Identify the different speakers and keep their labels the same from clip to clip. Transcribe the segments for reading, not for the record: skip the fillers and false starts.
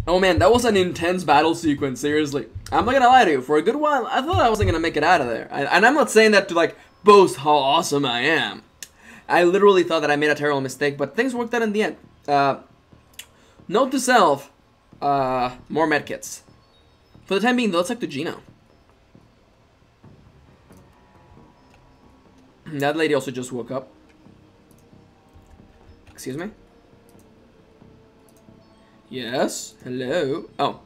Speaker 1: Oh man, that was an intense battle sequence, seriously. I'm not gonna lie to you, for a good while, I thought I wasn't gonna make it out of there. And I'm not saying that to, like, boast how awesome I am. I literally thought that I made a terrible mistake, but things worked out in the end. Note to self, more medkits. For the time being, though, let's talk to Gino. That lady also just woke up. Excuse me? Yes? Hello? Oh.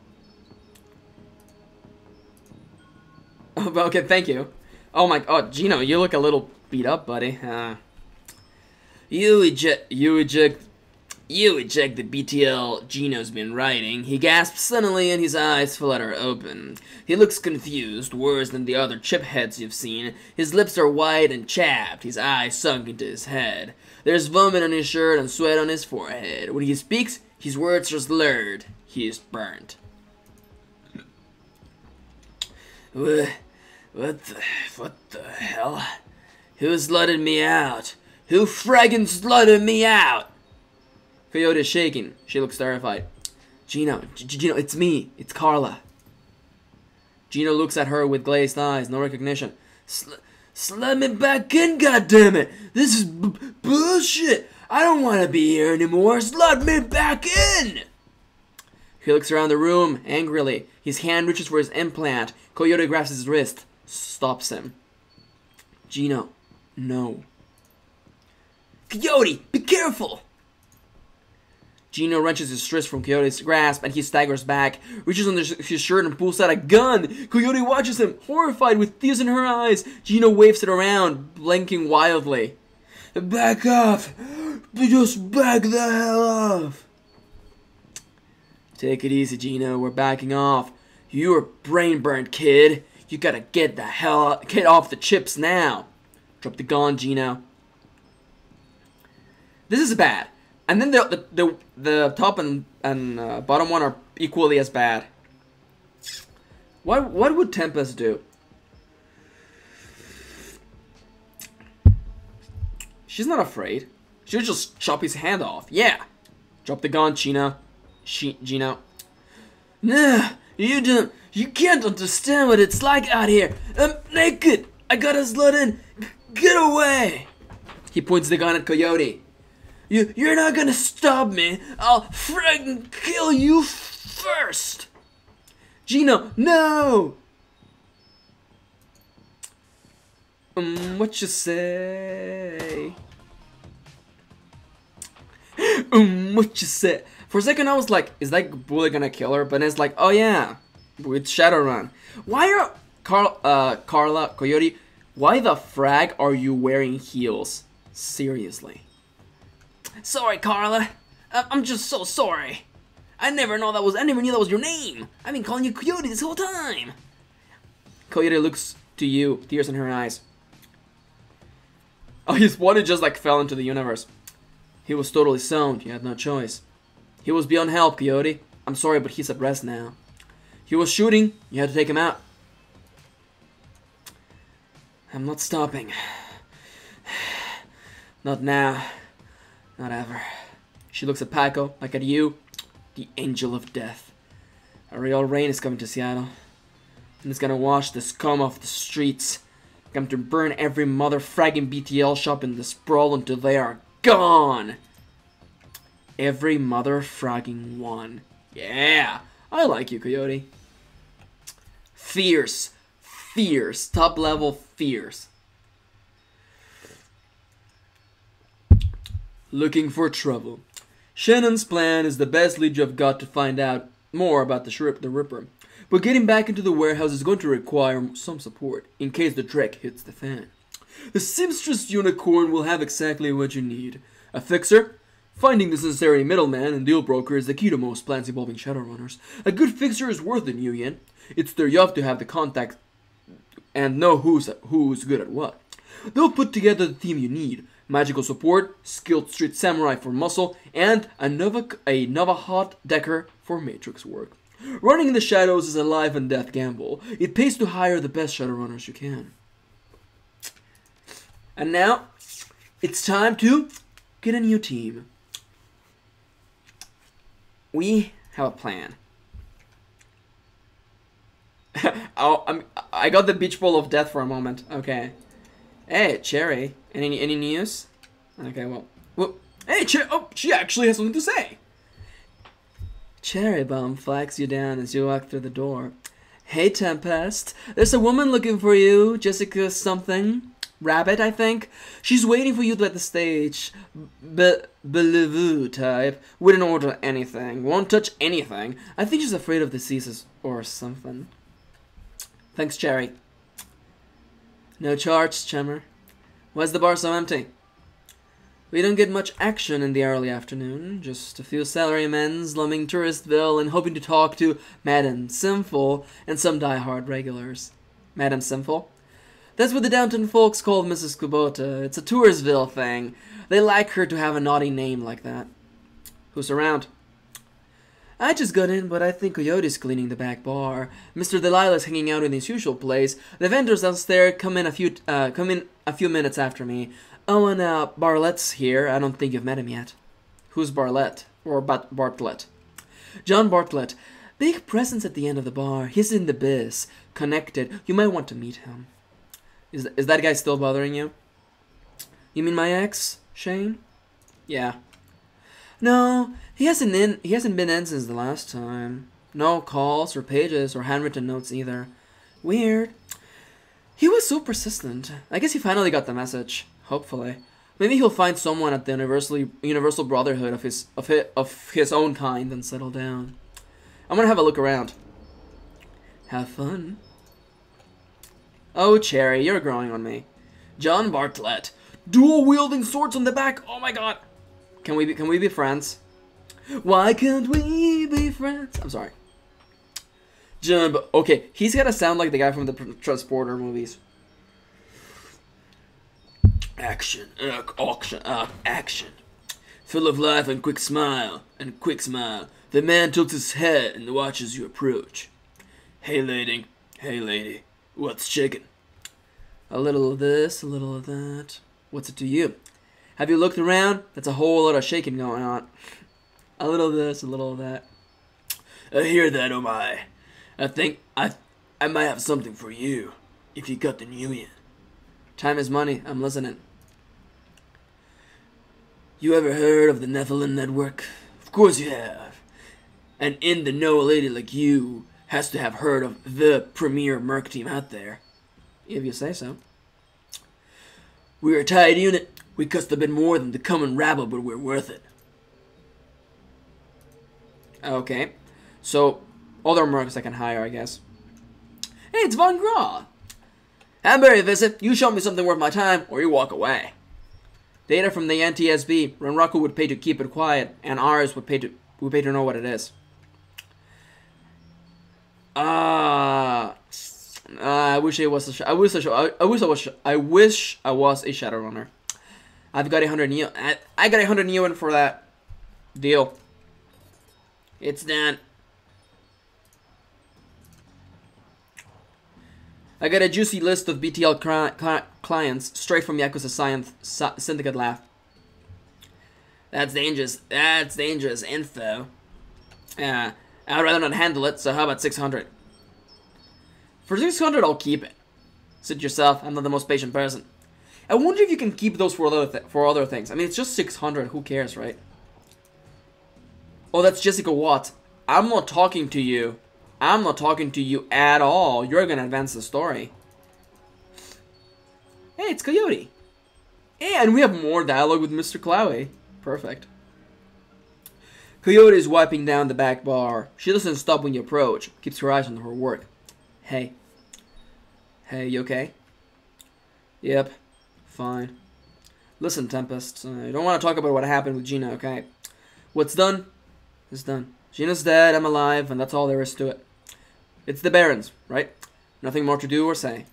Speaker 1: Oh, okay, thank you. Oh my, oh, Gino, you look a little beat up, buddy. You eject the BTL Gino's been writing. He gasps suddenly and his eyes flutter open. He looks confused, worse than the other chipheads you've seen. His lips are white and chapped, his eyes sunk into his head. There's vomit on his shirt and sweat on his forehead. When he speaks, his words are slurred. He is burnt. What the hell? Who slutted me out? Who fraggin' slutted me out? Coyote's shaking. She looks terrified. Gino, it's me. It's Carla. Gino looks at her with glazed eyes, no recognition. Slut me back in, goddammit! This is bullshit! I don't want to be here anymore! Slut me back in! He looks around the room, angrily. His hand reaches for his implant. Coyote grabs his wrist, stops him. Gino, no. Coyote, be careful! Gino wrenches his wrist from Coyote's grasp and he staggers back, reaches under his shirt and pulls out a gun. Coyote watches him, horrified with tears in her eyes. Gino waves it around, blinking wildly. Back off! Just back the hell off! Take it easy, Gino. We're backing off. You're brain burnt, kid. You gotta get off the chips now. Drop the gun, Gino. This is bad. And then the top and bottom one are equally as bad. What would Tempest do? She's not afraid. She'll just chop his hand off. Yeah. Drop the gun, Gino. Gino. Nah, you can't understand what it's like out here. I'm naked. I got a slut in. Get away. He points the gun at Coyote. You're not gonna stop me. I'll friggin' kill you first. Gino, no. What you say? What you say? For a second I was like, is that bully gonna kill her? But it's like, oh yeah, it's Shadowrun. Why are Carla, Coyote, why the frag are you wearing heels? Seriously. Sorry, Carla. I'm just so sorry. I never knew that was your name. I've been calling you Coyote this whole time. Coyote looks to you, tears in her eyes. Oh, his body just like fell into the universe. He was totally sound. You had no choice. He was beyond help, Coyote. I'm sorry, but he's at rest now. He was shooting. You had to take him out. I'm not stopping. Not now. Not ever. She looks at Paco, like at you, the angel of death. A real rain is coming to Seattle. And it's gonna wash the scum off the streets. Come to burn every mother fragging BTL shop in the sprawl until they are gone. Every mother fragging one. Yeah, I like you, Coyote. Fierce. Fierce. Top level fierce. Looking for trouble. Shannon's plan is the best lead you've got to find out more about the Ripper. But getting back into the warehouse is going to require some support, in case the Drek hits the fan. The seamstress unicorn will have exactly what you need. A fixer? Finding the necessary middleman and deal broker is the key to most plans involving Shadowrunners. A good fixer is worth the new yen. It's their job to have the contact and know who's good at what. They'll put together the team you need. Magical support, skilled street samurai for muscle, and a Nova hot decker for matrix work. Running in the shadows is a life and death gamble. It pays to hire the best Shadowrunners you can. And now, it's time to get a new team. We have a plan. Oh, I got the beach ball of death for a moment. Okay. Hey, Cherry. Any news? Okay, well. Hey, Cherry. Oh, she actually has something to say. Cherry Bomb flags you down as you walk through the door. Hey, Tempest. There's a woman looking for you. Jessica something. Rabbit, I think. She's waiting for you at the stage. Bellevue type. Wouldn't order anything. Won't touch anything. I think she's afraid of diseases or something. Thanks, Cherry. No charge, Chummer. Why's the bar so empty? We don't get much action in the early afternoon. Just a few salarymen slumming Touristville and hoping to talk to Madame Simful and some die-hard regulars. Madame Simful? That's what the downtown folks call Mrs. Kubota. It's a Touristville thing. They like her to have a naughty name like that. Who's around? I just got in, but I think Coyote's cleaning the back bar. Mr. Delilah's hanging out in his usual place. The vendors downstairs come in a few minutes after me. Oh, and Bartlett's here. I don't think you've met him yet. Who's Bartlett? Or Bartlett? John Bartlett. Big presence at the end of the bar. He's in the biz. Connected. You might want to meet him. Is that guy still bothering you? You mean my ex, Shane? Yeah. No, he hasn't been in since the last time. No calls or pages or handwritten notes either. Weird. He was so persistent. I guess he finally got the message. Hopefully. Maybe he'll find someone at the Universal Brotherhood of his own kind and settle down. I'm gonna have a look around. Have fun. Oh, Cherry, you're growing on me. John Bartlett. Dual-wielding swords on the back. Oh my god. Can we be friends? Why can't we be friends? I'm sorry. John, okay, he's gotta sound like the guy from the Transporter movies. Action, action. Full of life and quick smile. The man tilts his head and watches you approach. Hey, lady. What's shaking? A little of this, a little of that. What's it to you? Have you looked around? That's a whole lot of shaking going on. A little of this, a little of that. I hear that, oh my. I think I might have something for you, if you got the new in. Time is money, I'm listening. You ever heard of the Nephilim Network? Of course you have. An in-the-know lady like you has to have heard of the premier merc team out there. If you say so. We're a tight unit. We cost a bit more than the common rabble, but we're worth it. Okay. So, other mercs I can hire, I guess. Hey, it's Von Graw. Hambury visit. You show me something worth my time, or you walk away. Data from the NTSB. Renraku would pay to keep it quiet, and ours would pay to know what it is. I wish I was I wish I was a Shadowrunner. I've got 100 Neo. I got 100 Neo in for that deal. It's done. I got a juicy list of BTL clients straight from Yakuza Syndicate Lab. That's dangerous. That's dangerous info. I'd rather not handle it, so how about 600? For 600, I'll keep it. Suit yourself, I'm not the most patient person. I wonder if you can keep those for other things. I mean, it's just 600, who cares, right? Oh, that's Jessica Watt. I'm not talking to you. I'm not talking to you at all. You're gonna advance the story. Hey, it's Coyote. And we have more dialogue with Mr. Clowie. Perfect. Coyote is wiping down the back bar. She doesn't stop when you approach. Keeps her eyes on her work. Hey. Hey, you okay? Yep. Fine. Listen, Tempest. I don't want to talk about what happened with Gina, okay? What's done is done. Gina's dead, I'm alive, and that's all there is to it. It's the Barons, right? Nothing more to do or say.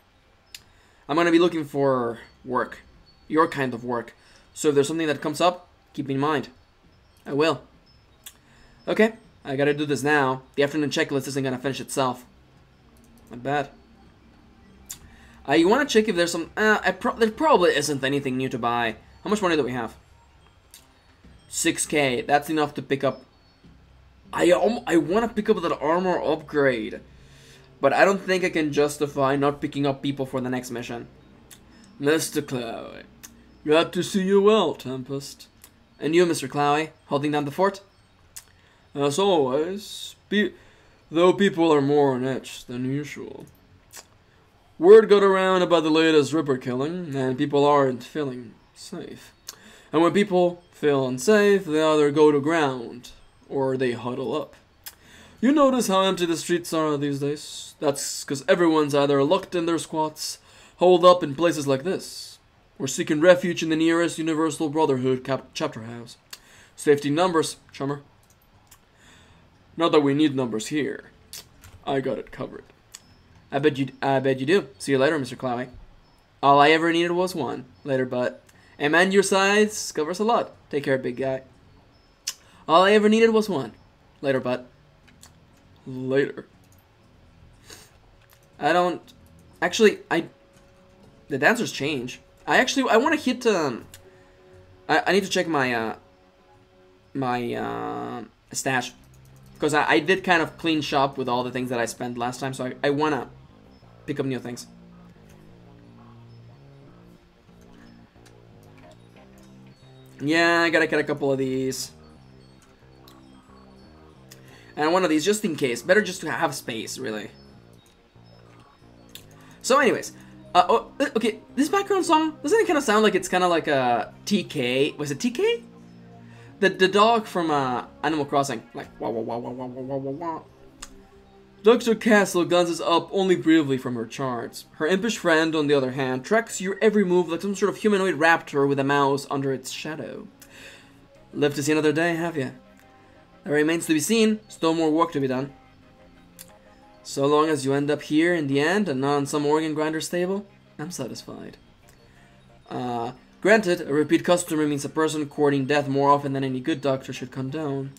Speaker 1: I'm going to be looking for work. Your kind of work. So if there's something that comes up, keep me in mind. I will. Okay, I gotta do this now. The afternoon checklist isn't gonna finish itself. Not bad. You wanna check if there's some... there probably isn't anything new to buy. How much money do we have? 6k. That's enough to pick up... I wanna pick up that armor upgrade. but I don't think I can justify not picking up people for the next mission. Mr. Clowie, glad to see you well, Tempest. And you, Mr. Clowie, holding down the fort? As always, though people are more on edge than usual. Word got around about the latest Ripper killing, and people aren't feeling safe. And when people feel unsafe, they either go to ground, or they huddle up. You notice how empty the streets are these days? That's because everyone's either locked in their squats, holed up in places like this, or seeking refuge in the nearest Universal Brotherhood chapter house. Safety numbers, chummer. Not that we need numbers here. I got it covered. I bet you do. See you later, Mr. Clowie. All I ever needed was one. Later, bud. Hey man, your size covers a lot. Take care, big guy. All I ever needed was one. Later, bud. Later. I don't... Actually, the dancers change. I want to hit, I need to check my, stash. Because I did kind of clean shop with all the things that I spent last time, so I want to pick up new things. Yeah, I gotta get a couple of these. And one of these, just in case. Better just to have space, really. So anyways, okay, this background song, doesn't it kind of sound like it's kind of like a TK? Was it TK? The dog from Animal Crossing, like wah wah wah wah wah wah wah wah. Dr. Castle glances up only briefly from her charts. Her impish friend, on the other hand, tracks your every move like some sort of humanoid raptor with a mouse under its shadow. Lived to see another day, have ya? That remains to be seen. Still more work to be done. So long as you end up here in the end and not on some organ grinder stable, I'm satisfied. Granted, a repeat customer means a person courting death more often than any good doctor should condone.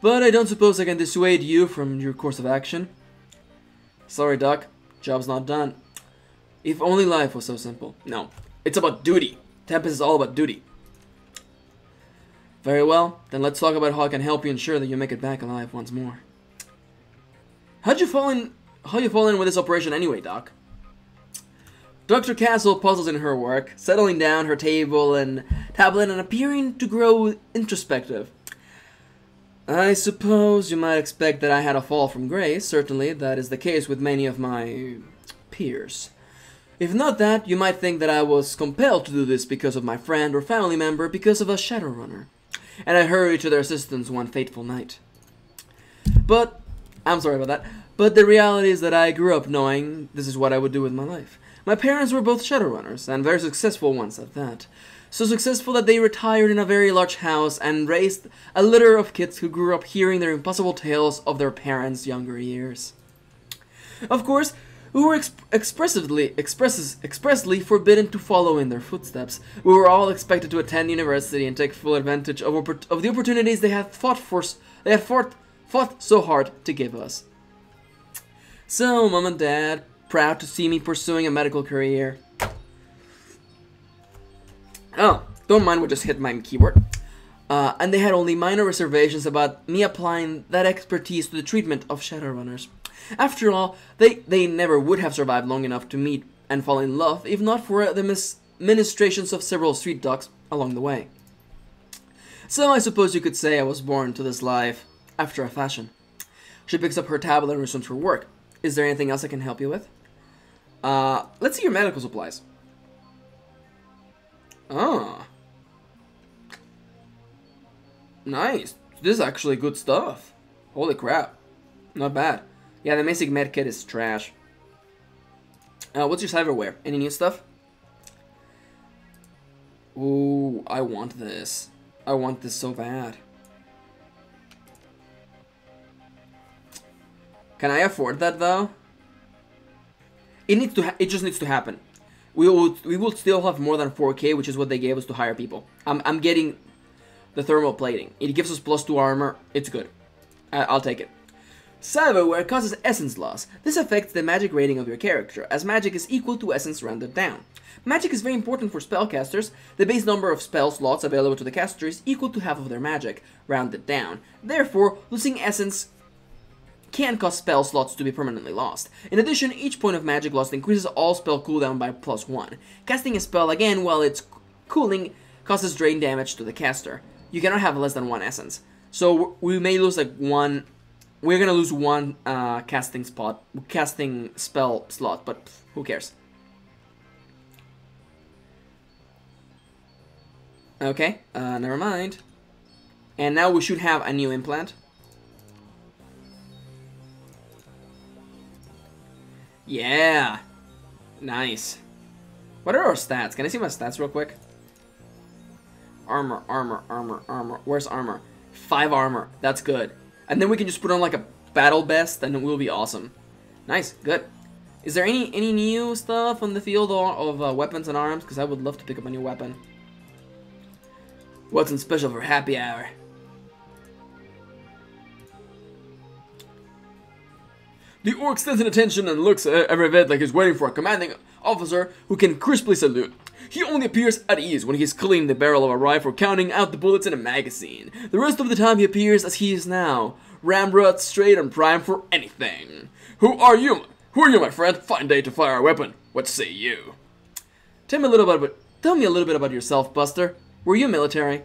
Speaker 1: But I don't suppose I can dissuade you from your course of action. Sorry, Doc. Job's not done. If only life was so simple. No, it's about duty. Tempest is all about duty. Very well, then let's talk about how I can help you ensure that you make it back alive once more. How you fall in with this operation anyway, Doc? Dr. Castle puzzles in her work, settling down her table and tablet and appearing to grow introspective. I suppose you might expect that I had a fall from grace. Certainly, that is the case with many of my peers. If not that, you might think that I was compelled to do this because of my friend or family member, because of a Shadowrunner, and I hurried to their assistance one fateful night. But, I'm sorry about that, but the reality is that I grew up knowing this is what I would do with my life. My parents were both Shadowrunners, and very successful ones at that. So successful that they retired in a very large house and raised a litter of kids who grew up hearing their impossible tales of their parents' younger years. Of course, we were expressly forbidden to follow in their footsteps. We were all expected to attend university and take full advantage of the opportunities they had fought so hard to give us. So, Mom and Dad, proud to see me pursuing a medical career. Oh, don't mind what just hit my keyboard. And they had only minor reservations about me applying that expertise to the treatment of Shadowrunners. After all, they never would have survived long enough to meet and fall in love if not for the ministrations of several street dogs along the way. So I suppose you could say I was born to this life after a fashion. She picks up her tablet and resumes her work. Is there anything else I can help you with? Let's see your medical supplies. Ah. Nice. This is actually good stuff. Holy crap. Not bad. Yeah, the basic med kit is trash. What's your cyberware? Any new stuff? Ooh, I want this. I want this so bad. Can I afford that though? It just needs to happen. We will still have more than 4K, which is what they gave us to hire people. I'm getting the thermal plating. It gives us +2 armor. It's good. I'll take it. Cyberware causes essence loss. This affects the magic rating of your character, as magic is equal to essence rounded down. Magic is very important for spellcasters. The base number of spell slots available to the caster is equal to half of their magic, rounded down. Therefore, losing essence can cause spell slots to be permanently lost. In addition, each point of magic lost increases all spell cooldown by +1. Casting a spell again while it's cooling causes drain damage to the caster. You cannot have less than 1 essence. So we may lose like one. We're gonna lose one casting spell slot, but who cares? Okay, never mind. And now we should have a new implant. Yeah, nice. What are our stats? Can I see my stats real quick? Armor, armor, armor, armor. Where's armor? 5 armor. That's good. And then we can just put on like a battle vest and it will be awesome. Nice, good. Is there any new stuff on the field of weapons and arms? Because I would love to pick up a new weapon. What's in special for happy hour? The orc stands in attention and looks every bit like he's waiting for a commanding officer who can crisply salute. He only appears at ease when he's cleaning the barrel of a rifle, counting out the bullets in a magazine. The rest of the time he appears as he is now, ramrod, straight, and primed for anything. Who are you, my friend? Fine day to fire a weapon. What say you? Tell me a little bit about yourself, Buster. Were you military?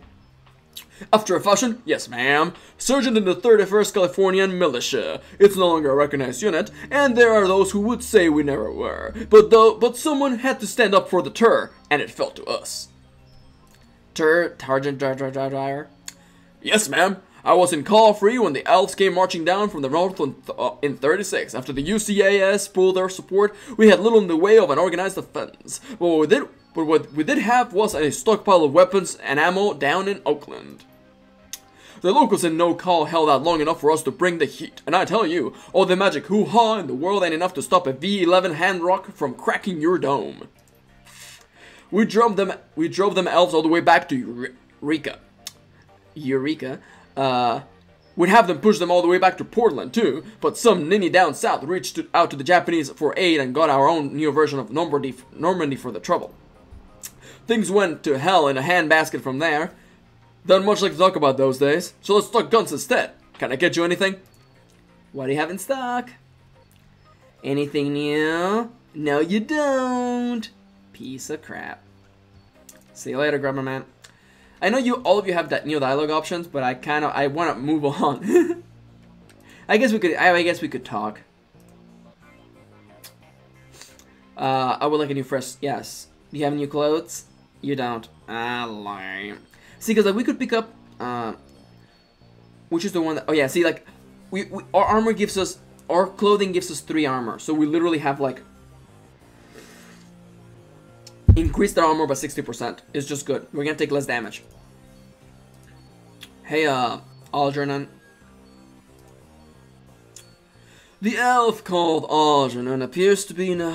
Speaker 1: After a fashion, yes ma'am. Sergeant in the 31st Californian Militia. It's no longer a recognized unit, and there are those who would say we never were. But someone had to stand up for the tur, and it fell to us. Sergeant Dyer? Yes ma'am. I was in Call Free when the Elves came marching down from the north in 36. After the UCAS pulled their support, we had little in the way of an organized defense. But what we did have was a stockpile of weapons and ammo down in Oakland. The locals in No Call held out long enough for us to bring the heat, and I tell you, all the magic hoo-ha in the world ain't enough to stop a V11 hand rock from cracking your dome. We drove them elves all the way back to Eureka. We'd have them push them all the way back to Portland too, but some ninny down south reached out to the Japanese for aid and got our own new version of Normandy for the trouble. Things went to hell in a handbasket from there. Don't much like to talk about those days, so let's talk guns instead. Can I get you anything? What do you have in stock? Anything new? No you don't. Piece of crap. See you later, Grubber Man. I know all of you have that new dialogue options, but I want to move on. I guess we could talk. I would like a new fresh. Yes. Do you have new clothes? You don't. Ah, lame. See, because like we could pick up. Which is the one that? Oh yeah. See, like our armor gives us. Our clothing gives us 3 armor, so we literally have like. Increased our armor by 60%. It's just good. We're gonna take less damage. Hey, Algernon. The elf called Algernon appears to be in a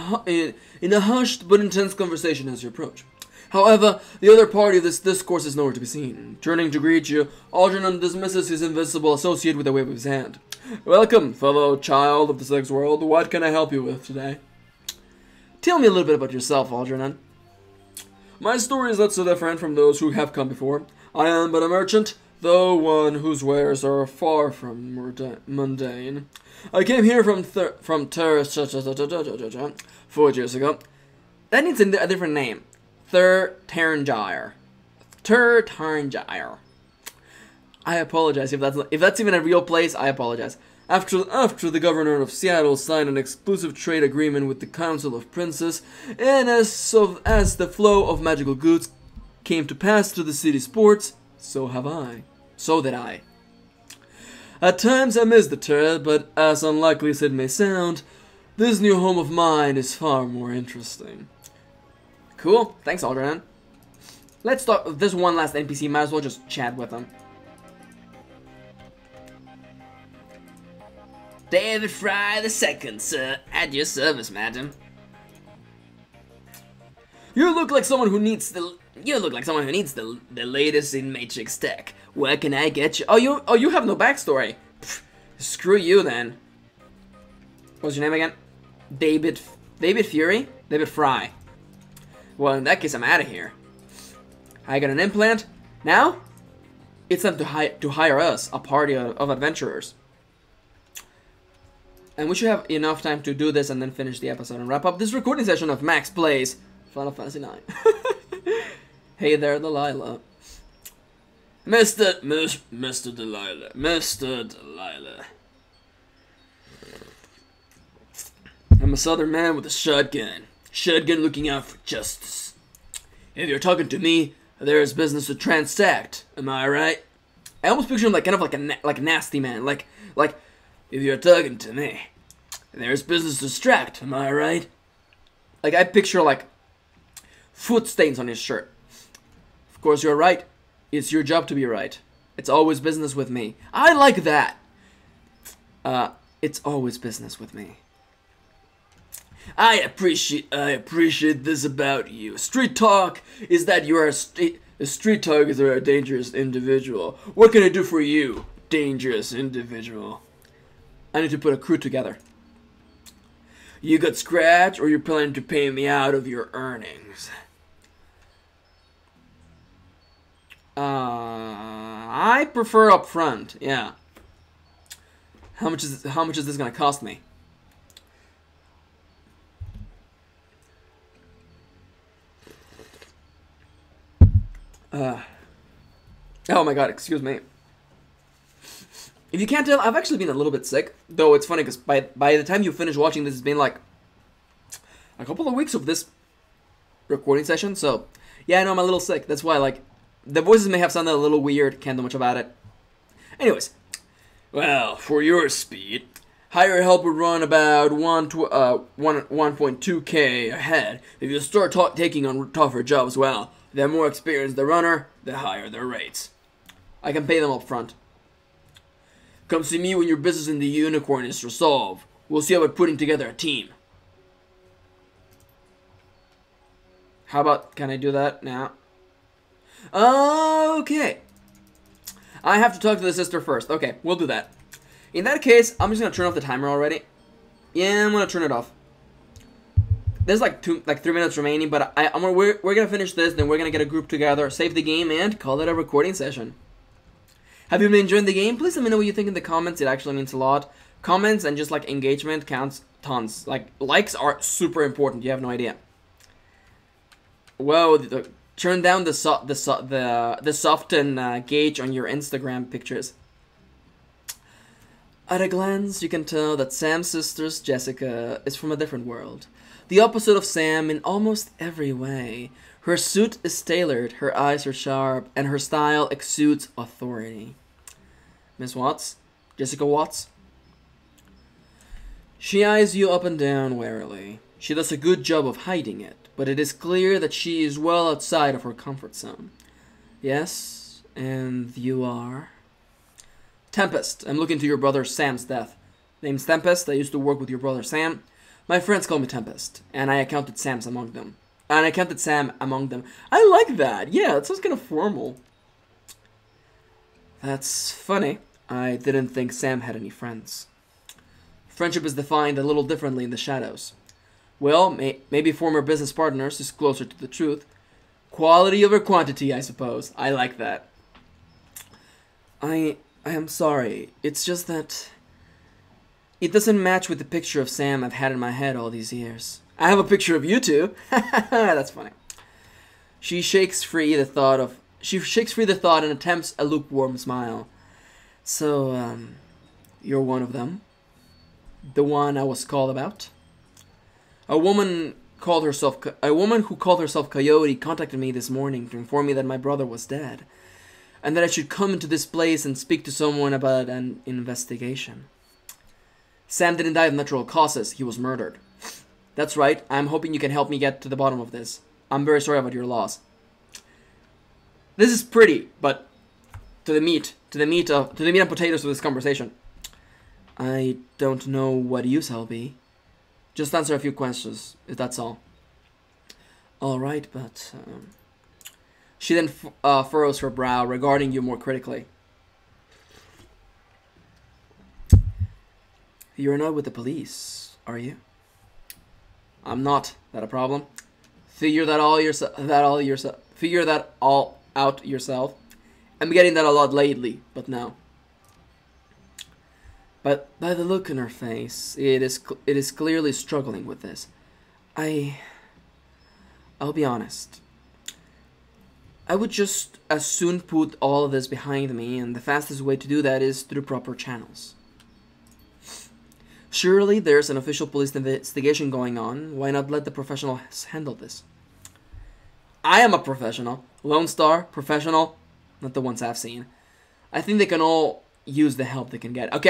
Speaker 1: hushed but intense conversation as you approach. However, the other party of this discourse is nowhere to be seen. Turning to greet you, Algernon dismisses his invisible associate with a wave of his hand. Welcome, fellow child of the sex world. What can I help you with today? Tell me a little bit about yourself, Algernon. My story is not so different from those who have come before. I am but a merchant, though one whose wares are far from mundane. I came here from 4 years ago. That needs a different name. Tarngyre. I apologize if that's even a real place. I apologize. After the governor of Seattle signed an exclusive trade agreement with the Council of Princes, and as the flow of magical goods came to pass to the city's ports, so did I. At times I miss the turret, but as unlikely as it may sound, this new home of mine is far more interesting. Cool, thanks Algernon. Let's talk. There's one last NPC, might as well just chat with him. David Fry II, sir, at your service, madam. You look like someone who needs the latest in Matrix tech. Where can I get you? Oh, you have no backstory. Pfft, screw you then. What's your name again? David Fury? David Fry. Well, in that case, I'm out of here. I got an implant. Now, it's time to hire us, a party of adventurers. And we should have enough time to do this and then finish the episode and wrap up this recording session of Max Plays Final Fantasy IX. Hey there, Delilah. Mr. Delilah. Mr. Delilah. I'm a southern man with a shotgun. Shotgun looking out for justice. If you're talking to me, there is business to transact. Am I right? I almost picture him like kind of like a nasty man. Like if you're talking to me, there's business to extract. Am I right? Like I picture like foot stains on his shirt. Of course you're right. It's your job to be right. It's always business with me. I like that. It's always business with me. I appreciate this about you. Street talk is that you are a street talk is a dangerous individual. What can I do for you, dangerous individual? I need to put a crew together. You got scratch, or you're planning to pay me out of your earnings? I prefer upfront. Yeah. How much is this gonna cost me? Oh my god, excuse me. If you can't tell, I've actually been a little bit sick. Though it's funny because by the time you finish watching this, it's been like a couple of weeks of this recording session. So yeah, I know I'm a little sick. That's why like the voices may have sounded a little weird. Can't do much about it. Anyways, well, for your speed, hire help would run about 1.2k ahead. If you start taking on tougher jobs, well, the more experienced the runner, the higher their rates. I can pay them up front. Come see me when your business in the unicorn is resolved. We'll see about putting together a team. How about, can I do that now? Okay. I have to talk to the sister first. Okay, we'll do that. In that case, I'm just gonna turn off the timer already. Yeah, I'm gonna turn it off. There's like 3 minutes remaining, but we're gonna finish this, then we're gonna get a group together, save the game, and call it a recording session. Have you been enjoying the game? Please let me know what you think in the comments. It actually means a lot. Comments and just like engagement counts tons. Like likes are super important. You have no idea. Whoa! Turn down the soften gauge on your Instagram pictures. At a glance, you can tell that Sam's sister, Jessica, is from a different world. The opposite of Sam in almost every way. Her suit is tailored, her eyes are sharp, and her style exudes authority. Miss Watts? Jessica Watts? She eyes you up and down warily. She does a good job of hiding it, but it is clear that she is well outside of her comfort zone. Yes, and you are? Tempest. I'm looking to your brother Sam's death. Name's Tempest. I used to work with your brother Sam. My friends call me Tempest, and I accounted Sam among them. I like that. Yeah, it sounds kind of formal. That's funny. I didn't think Sam had any friends. Friendship is defined a little differently in the shadows. Well, maybe former business partners is closer to the truth. Quality over quantity, I suppose. I like that. I am sorry. It's just that it doesn't match with the picture of Sam I've had in my head all these years. I have a picture of you two. That's funny. She shakes free the thought and attempts a lukewarm smile. So, you're one of them? The one I was called about? A woman who called herself Coyote contacted me this morning to inform me that my brother was dead, and that I should come into this place and speak to someone about an investigation. Sam didn't die of natural causes. He was murdered. That's right. I'm hoping you can help me get to the bottom of this. I'm very sorry about your loss. This is pretty, but to the meat and potatoes of this conversation. I don't know what use I'll be. Just answer a few questions, if that's all. All right, but she then furrows her brow, regarding you more critically. You're not with the police, are you? I'm not. That a problem? Figure that all out yourself. I'm getting that a lot lately, but no. But by the look in her face, it is clearly struggling with this. I'll be honest. I would just as soon put all of this behind me, and the fastest way to do that is through proper channels. Surely there's an official police investigation going on. Why not let the professionals handle this? I am a professional. Lone Star, professional, not the ones I've seen. I think they can all use the help they can get. Okay,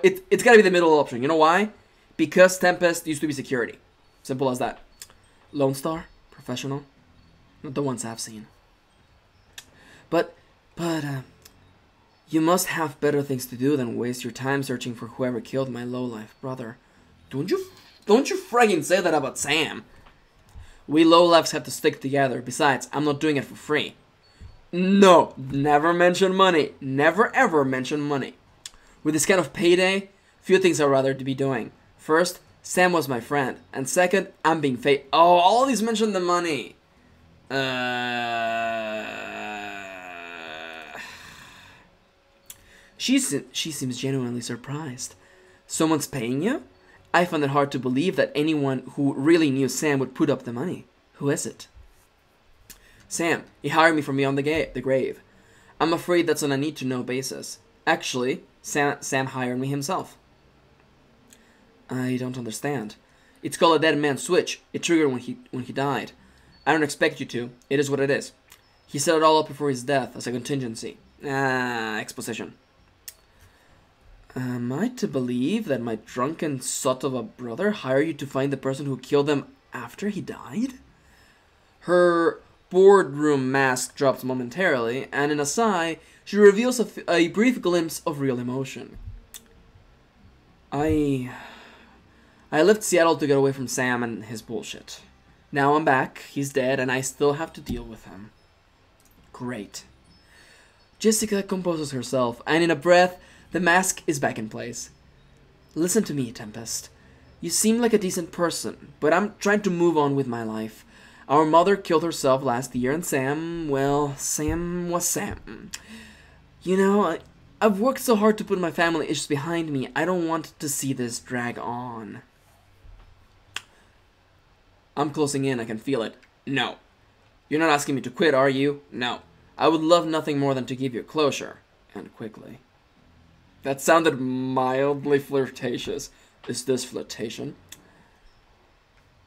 Speaker 1: it's gotta be the middle option. You know why? Because Tempest used to be security. Simple as that. Lone Star, professional, not the ones I've seen. But, you must have better things to do than waste your time searching for whoever killed my lowlife brother. Don't you friggin' say that about Sam. We lowlifes have to stick together. Besides, I'm not doing it for free. No, never mention money. Never ever mention money. With this kind of payday, few things I'd rather to be doing. First, Sam was my friend. And second, I'm being paid. Oh, all these mention the money. She seems genuinely surprised. Someone's paying you? I find it hard to believe that anyone who really knew Sam would put up the money. Who is it? Sam. He hired me from beyond the grave. I'm afraid that's on a need-to-know basis. Actually, Sam hired me himself. I don't understand. It's called a dead man's switch. It triggered when he died. I don't expect you to. It is what it is. He set it all up before his death as a contingency. Exposition. Am I to believe that my drunken sot of a brother hired you to find the person who killed them after he died? Her boardroom mask drops momentarily, and in a sigh, she reveals a brief glimpse of real emotion. I left Seattle to get away from Sam and his bullshit. Now I'm back, he's dead, and I still have to deal with him. Great. Jessica composes herself, and in a breath, the mask is back in place. Listen to me, Tempest. You seem like a decent person, but I'm trying to move on with my life. Our mother killed herself last year, and Sam was Sam. You know, I've worked so hard to put my family issues behind me. I don't want to see this drag on. I'm closing in, I can feel it. No. You're not asking me to quit, are you? No. I would love nothing more than to give you closure. And quickly. That sounded mildly flirtatious. Is this flirtation?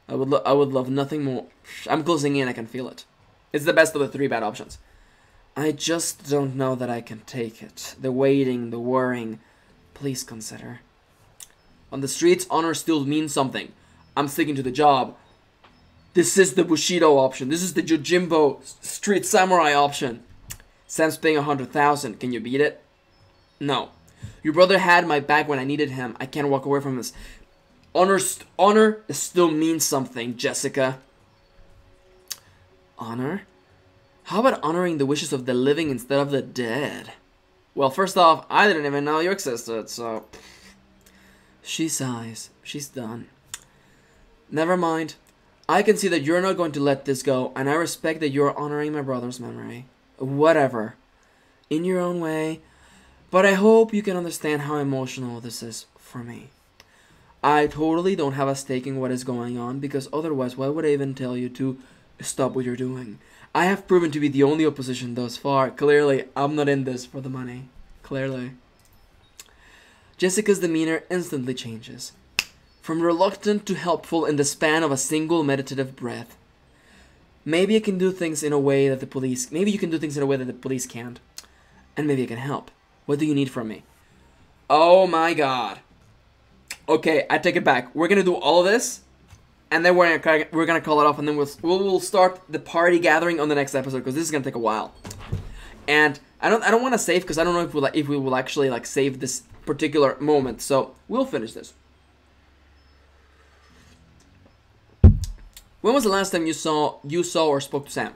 Speaker 1: I would love nothing more. I'm closing in, I can feel it. It's the best of the three bad options. I just don't know that I can take it. The waiting, the worrying. Please consider. On the streets, honor still means something. I'm sticking to the job. This is the Bushido option. This is the Yojimbo Street Samurai option. Sam's paying 100,000. Can you beat it? No. Your brother had my back when I needed him. I can't walk away from this. Honor still means something, Jessica. Honor? How about honoring the wishes of the living instead of the dead? Well, first off, I didn't even know you existed, so... She sighs. She's done. Never mind. I can see that you're not going to let this go, and I respect that you're honoring my brother's memory. Whatever. In your own way. But I hope you can understand how emotional this is for me. I totally don't have a stake in what is going on, because otherwise why would I even tell you to stop what you're doing? I have proven to be the only opposition thus far. Clearly, I'm not in this for the money. Clearly. Jessica's demeanor instantly changes. From reluctant to helpful in the span of a single meditative breath. Maybe I can do things in a way that the police... Maybe you can do things in a way that the police can't. And maybe I can help. What do you need from me? Oh my god. Okay, I take it back. We're gonna do all of this, and then we're gonna call it off, and then we'll start the party gathering on the next episode, because this is gonna take a while. And I don't want to save, because I don't know if we will actually like save this particular moment. So we'll finish this. When was the last time you saw or spoke to Sam?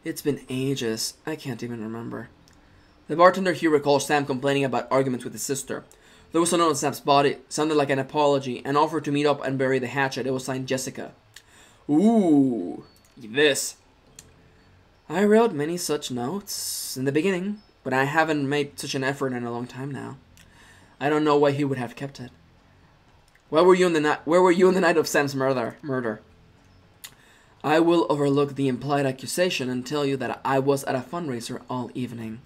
Speaker 1: It's been ages. I can't even remember. The bartender here recalls Sam complaining about arguments with his sister. There was a note on Sam's body. Sounded like an apology. An offer to meet up and bury the hatchet. It was signed Jessica. Ooh. This. I wrote many such notes in the beginning, but I haven't made such an effort in a long time now. I don't know why he would have kept it. Where were you on the night of Sam's murder? I will overlook the implied accusation and tell you that I was at a fundraiser all evening.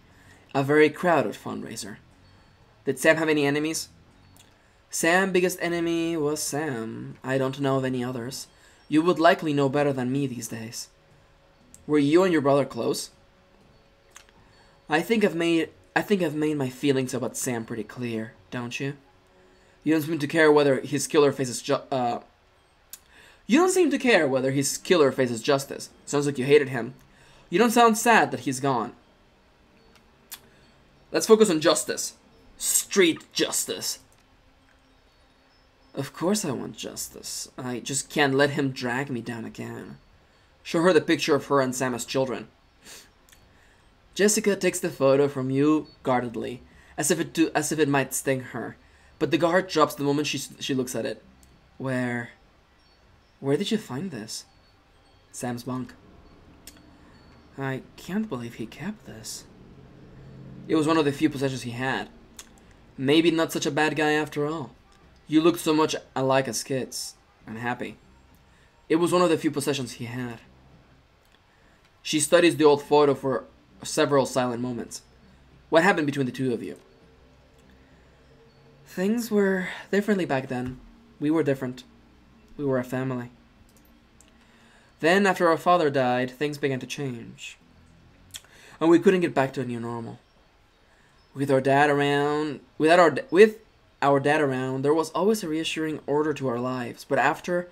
Speaker 1: A very crowded fundraiser. Did Sam have any enemies? Sam's biggest enemy was Sam. I don't know of any others. You would likely know better than me these days. Were you and your brother close? I think I've made my feelings about Sam pretty clear, don't you? You don't seem to care whether his killer faces justice. Sounds like you hated him. You don't sound sad that he's gone. Let's focus on justice. Street justice. Of course I want justice. I just can't let him drag me down again. Show her the picture of her and Sam as children. Jessica takes the photo from you guardedly, as if it might sting her. But the guard drops the moment she looks at it. Where did you find this? Sam's bunk. I can't believe he kept this. It was one of the few possessions he had. Maybe not such a bad guy after all. You looked so much alike as kids. I'm happy. It was one of the few possessions he had. She studies the old photo for several silent moments. What happened between the two of you? Things were differently back then. We were different. We were a family. Then, after our father died, things began to change. And we couldn't get back to a new normal. With our dad around, there was always a reassuring order to our lives. But after,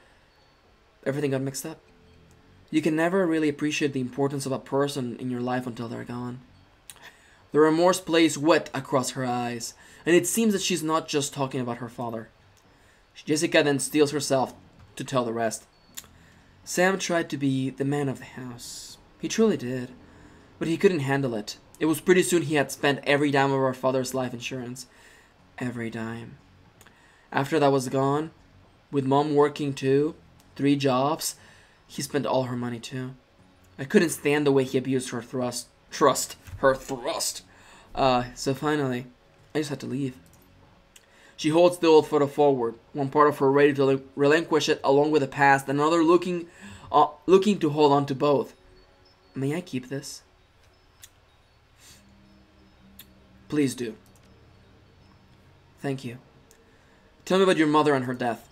Speaker 1: everything got mixed up. You can never really appreciate the importance of a person in your life until they're gone. The remorse plays wet across her eyes, and it seems that she's not just talking about her father. Jessica then steels herself to tell the rest. Sam tried to be the man of the house. He truly did. But he couldn't handle it. It was pretty soon he had spent every dime of our father's life insurance. Every dime. After that was gone, with Mom working too, 3 jobs, he spent all her money too. I couldn't stand the way he abused her trust. So finally, I just had to leave. She holds the old photo forward, one part of her ready to relinquish it along with the past, another looking to hold on to both. May I keep this? Please do. Thank you. Tell me about your mother and her death.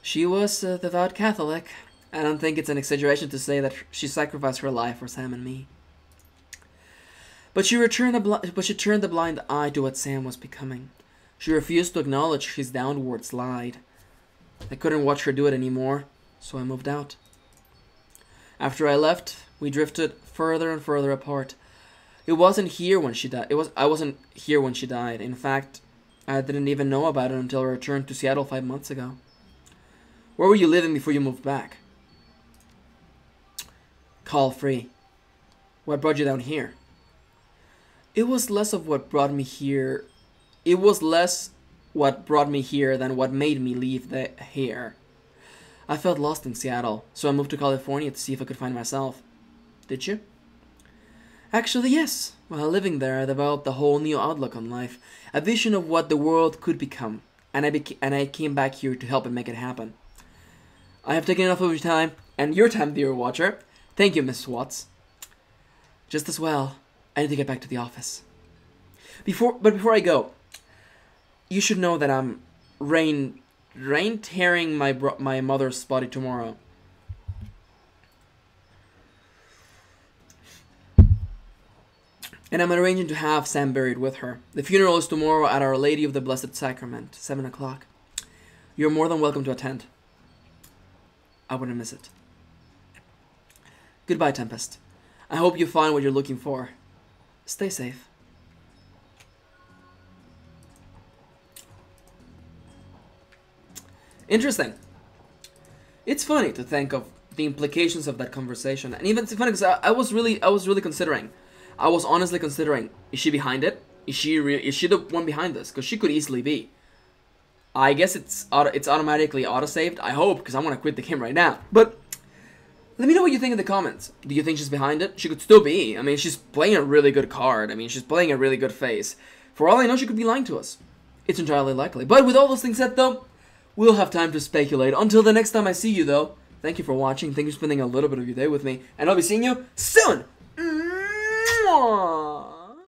Speaker 1: She was a devout Catholic. I don't think it's an exaggeration to say that she sacrificed her life for Sam and me. But she turned a blind eye to what Sam was becoming. She refused to acknowledge his downward slide. I couldn't watch her do it anymore, so I moved out. After I left, we drifted further and further apart. I wasn't here when she died. In fact, I didn't even know about it until I returned to Seattle 5 months ago. Where were you living before you moved back? Call free. What brought you down here? It was less what brought me here than what made me leave here. I felt lost in Seattle, so I moved to California to see if I could find myself. Did you? Actually, yes. While living there, I developed a whole new outlook on life, a vision of what the world could become, and I came back here to help and make it happen. I have taken enough of your time, and your time, dear watcher. Thank you, Mrs. Watts. Just as well, I need to get back to the office. Before I go, you should know that I'm tearing my mother's body tomorrow. And I'm arranging to have Sam buried with her. The funeral is tomorrow at Our Lady of the Blessed Sacrament, 7 o'clock. You're more than welcome to attend. I wouldn't miss it. Goodbye, Tempest. I hope you find what you're looking for. Stay safe. Interesting. It's funny to think of the implications of that conversation, and even it's funny because I was really considering. I was honestly considering: is she behind it? Is she the one behind this? Because she could easily be. I guess it's automatically auto-saved. I hope, because I'm gonna quit the game right now. But let me know what you think in the comments. Do you think she's behind it? She could still be. I mean, she's playing a really good card. I mean, she's playing a really good face. For all I know, she could be lying to us. It's entirely likely. But with all those things said, though, we'll have time to speculate. Until the next time I see you, though, thank you for watching. Thank you for spending a little bit of your day with me. And I'll be seeing you soon. Mwah!